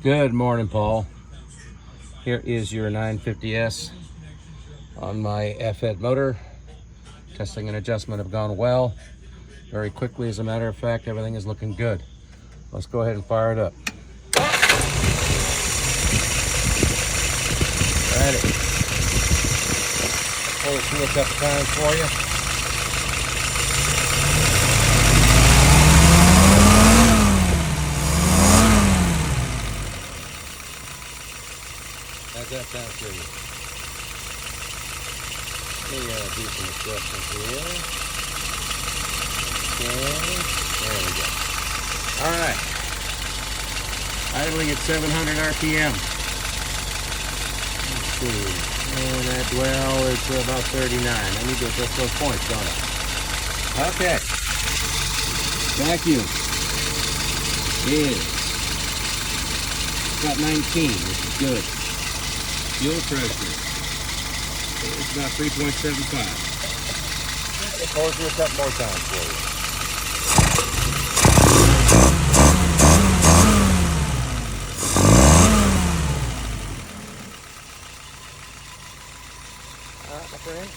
Good morning, Paul. Here is your 950S on my F-head motor. Testing and adjustment have gone well. Very quickly, as a matter of fact, everything is looking good. Let's go ahead and fire it up. Ready. Pull it through a couple times for you. How's that sound for you? Let me do some adjustments here. Okay, there we go. All right, idling at 700 RPM. Let's see, and that dwell is about 39. I need to adjust those points, don't I? Okay, vacuum is about 19, which is good. Fuel pressure is about 3.75. I'll pause here a couple more times for you. All right, my friend.